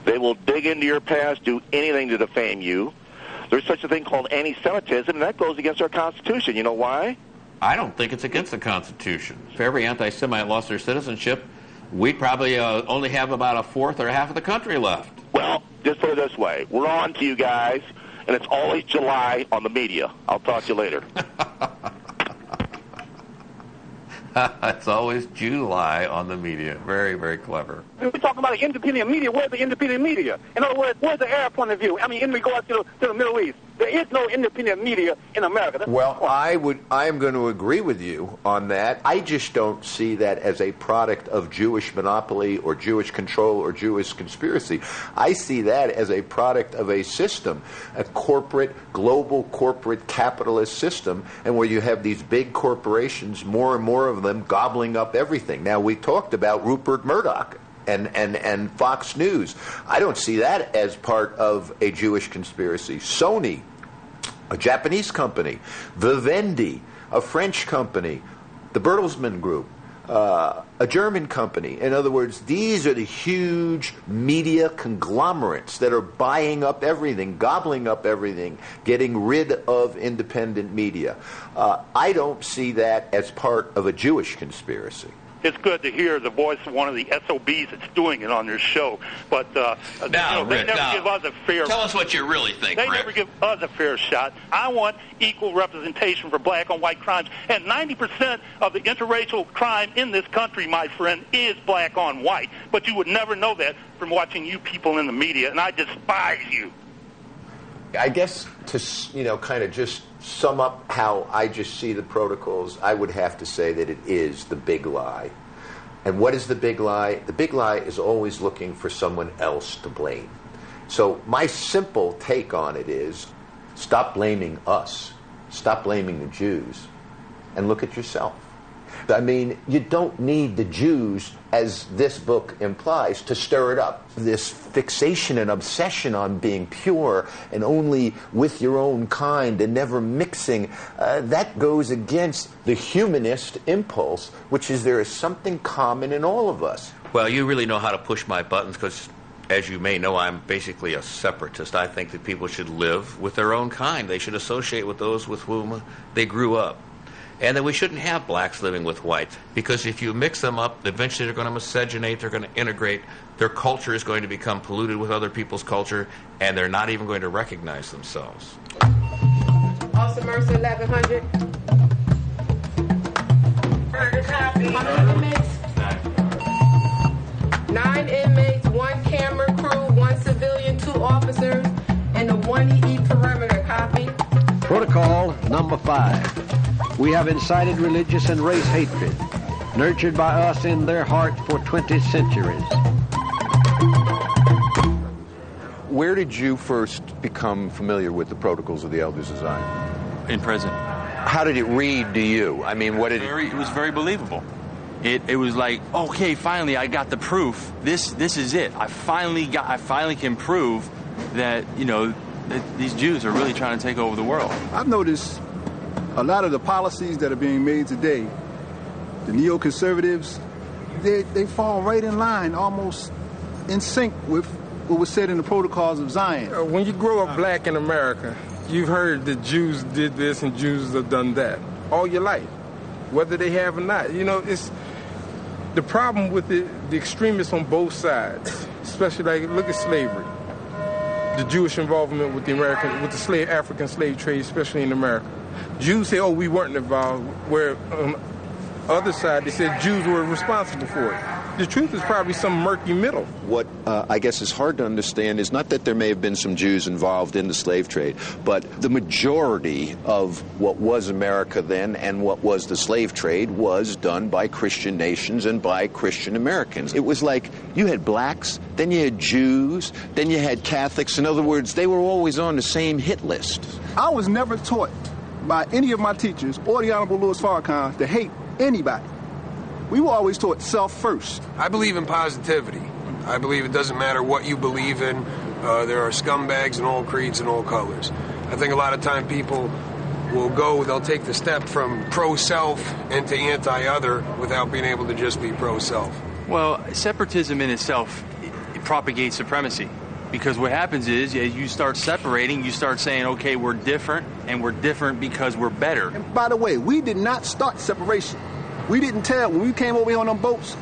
They will dig into your past, do anything to defame you. There's such a thing called anti-Semitism, and that goes against our Constitution. You know why? I don't think it's against the Constitution. If every anti-Semite lost their citizenship, we'd probably only have about a fourth or half of the country left. Well, just put it this way. We're on to you guys, and it's always July on the media. I'll talk to you later. It's always July on the media. Very, very clever. We're talking about the independent media. Where's the independent media? In other words, where's the Arab point of view? I mean, in regards to the Middle East, there is no independent media in America. Well, I am going to agree with you on that. I just don't see that as a product of Jewish monopoly or Jewish control or Jewish conspiracy. I see that as a product of a system, a global corporate capitalist system, and where you have these big corporations, more and more of them gobbling up everything. Now, we talked about Rupert Murdoch and Fox News. I don't see that as part of a Jewish conspiracy. Sony, a Japanese company, Vivendi, a French company, the Bertelsmann Group, a German company. In other words, these are the huge media conglomerates that are buying up everything, gobbling up everything, getting rid of independent media. I don't see that as part of a Jewish conspiracy. It's good to hear the voice of one of the SOBs that's doing it on your show. But they never give us a fair... Tell us what you really think, They Rick. never give us a fair shot. I want equal representation for black on white crimes. And 90% of the interracial crime in this country, my friend, is black on white. But you would never know that from watching you people in the media, and I despise you. I guess to, kind of just sum up how I just see the protocols, I would have to say that it is the big lie. And what is the big lie? The big lie is always looking for someone else to blame. So my simple take on it is, stop blaming us, stop blaming the Jews, and look at yourself. I mean, you don't need the Jews, as this book implies, to stir it up. This fixation and obsession on being pure and only with your own kind and never mixing, that goes against the humanist impulse, which is there is something common in all of us. Well, you really know how to push my buttons because, as you may know, I'm basically a separatist. I think that people should live with their own kind. They should associate with those with whom they grew up. And that we shouldn't have blacks living with whites, because if you mix them up, eventually they're going to miscegenate, they're going to integrate, their culture is going to become polluted with other people's culture, and they're not even going to recognize themselves. Also, Mercer, 1100. How many inmates? 9 inmates, 1 camera crew, 1 civilian, 2 officers, and a 1 EE perimeter. Copy. Protocol number 5. We have incited religious and race hatred, nurtured by us in their hearts for 20 centuries. Where did you first become familiar with the Protocols of the Elders of Zion? In prison. How did it read to you? I mean, what did it was very believable. It was like, okay, finally I got the proof. This is it. I finally can prove that, that these Jews are really trying to take over the world. I've noticed a lot of the policies that are being made today, the neoconservatives, they fall right in line, almost in sync with what was said in the Protocols of Zion. When you grow up black in America, you've heard that Jews did this and Jews have done that all your life, whether they have or not. It's the problem with the extremists on both sides, especially look at slavery. The Jewish involvement with the African slave trade, especially in America. Jews say, we weren't involved, where on the other side, they said Jews were responsible for it. The truth is probably some murky middle. What I guess is hard to understand is not that there may have been some Jews involved in the slave trade, but the majority of what was America then and what was the slave trade was done by Christian nations and by Christian Americans. It was like you had blacks, then you had Jews, then you had Catholics. In other words, they were always on the same hit list. I was never taught by any of my teachers or the Honorable Louis Farrakhan to hate anybody. We were always taught self first. I believe in positivity. I believe it doesn't matter what you believe in. There are scumbags in all creeds and all colors. I think a lot of time people they'll take the step from pro-self into anti-other without being able to just be pro-self. Well, separatism in itself, propagate supremacy. Because what happens is, as you start separating, you start saying, okay, we're different, and we're different because we're better. And by the way, we did not start separation. We didn't tell, when we came over here on them boats,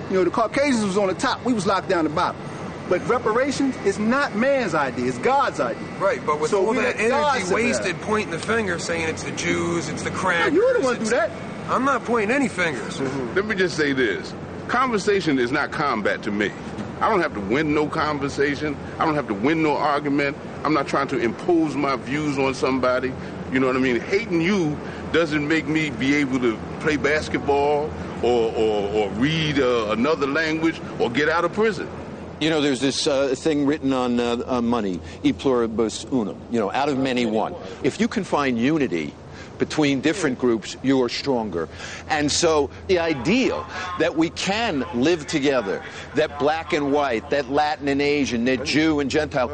the Caucasians was on the top, we was locked down the bottom. But reparations is not man's idea, it's God's idea. Right, but with all that energy wasted pointing the finger, saying it's the Jews, it's the crackers. You're the one to do that. I'm not pointing any fingers. Mm-hmm. Let me just say this. Conversation is not combat to me. I don't have to win no conversation. I don't have to win no argument. I'm not trying to impose my views on somebody. You know what I mean? Hating you doesn't make me be able to play basketball or read another language or get out of prison. There's this thing written on money, e pluribus unum, out of many one. If you can find unity between different groups, you are stronger. And so the ideal that we can live together, that black and white, that Latin and Asian, that Jew and Gentile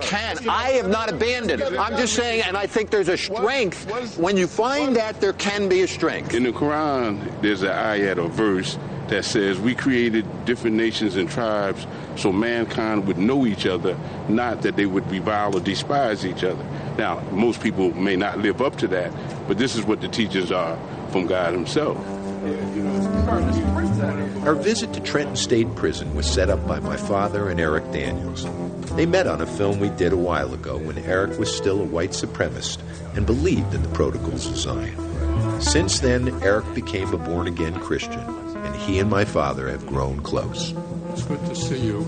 I have not abandoned. I'm just saying, and I think there's a strength. When you find that, there can be a strength. In the Quran, there's an ayat or verse that says we created different nations and tribes so mankind would know each other, not that they would revile or despise each other. Now, most people may not live up to that, but this is what the teachings are from God himself. Our visit to Trenton State Prison was set up by my father and Eric Daniels. They met on a film we did a while ago when Eric was still a white supremacist and believed in the Protocols De Sion. Since then, Eric became a born-again Christian, and he and my father have grown close. It's good to see you.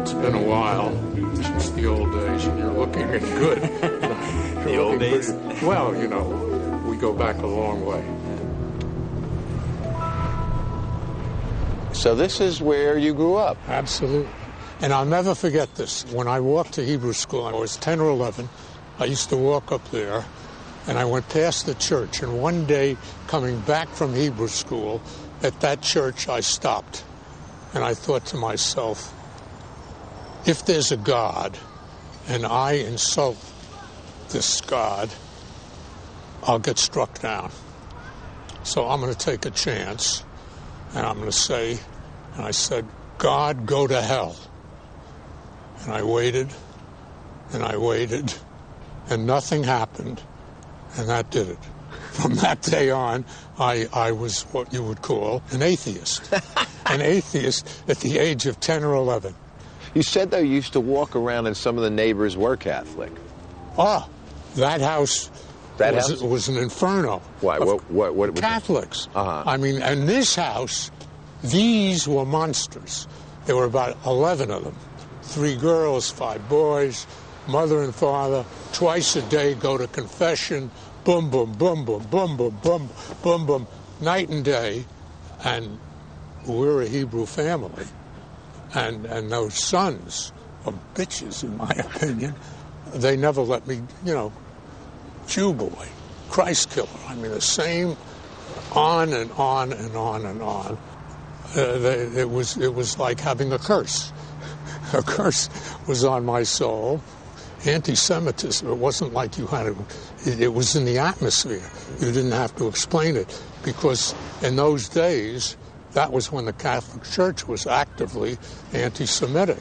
It's been a while since the old days, and you're looking good. The old days? Well, we go back a long way. So this is where you grew up? Absolutely. And I'll never forget this. When I walked to Hebrew school, I was 10 or 11. I used to walk up there, and I went past the church. And one day, coming back from Hebrew school, at that church, I stopped. And I thought to myself, if there's a God, and I insult this God, I'll get struck down. So I'm going to take a chance, and I'm going to say, and I said, God, go to hell. And I waited, and nothing happened, and that did it. From that day on, I was what you would call an atheist. An atheist at the age of 10 or 11. You said, though, you used to walk around and some of the neighbors were Catholic. That house was an inferno. Why? What Catholics. I mean, and this house, these were monsters. There were about 11 of them. 3 girls, 5 boys, mother and father, twice a day go to confession, boom, boom, boom, boom, boom, boom, boom, boom, boom, night and day. And we're a Hebrew family. And those sons are bitches, in my opinion. They never let me, Jew boy, Christ killer. I mean, the same on and on and on and on. It was like having a curse. A curse was on my soul. Anti-Semitism, it wasn't like you had it was in the atmosphere. You didn't have to explain it, because in those days, that was when the Catholic Church was actively anti-Semitic.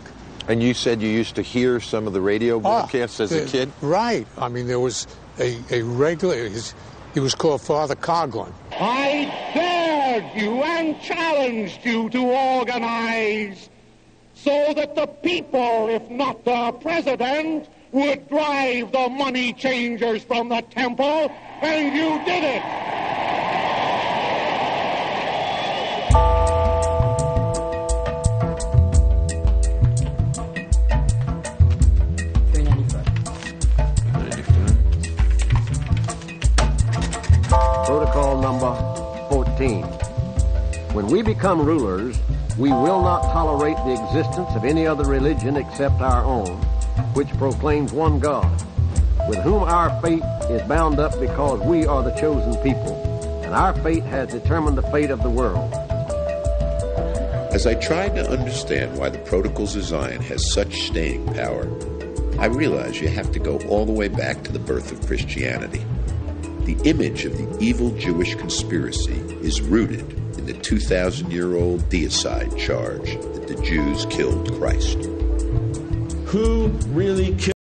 And you said you used to hear some of the radio broadcasts as a kid? Right. I mean, there was a regular, he was called Father Coughlin. I dared you and challenged you to organize so that the people, if not the president, would drive the money changers from the temple, and you did it. Protocol number 14. When we become rulers, we will not tolerate the existence of any other religion except our own, which proclaims one God, with whom our fate is bound up because we are the chosen people, and our fate has determined the fate of the world. As I tried to understand why the Protocols of Zion has such staying power, I realized you have to go all the way back to the birth of Christianity. The image of the evil Jewish conspiracy is rooted in the 2,000-year-old deicide charge that the Jews killed Christ. who really killed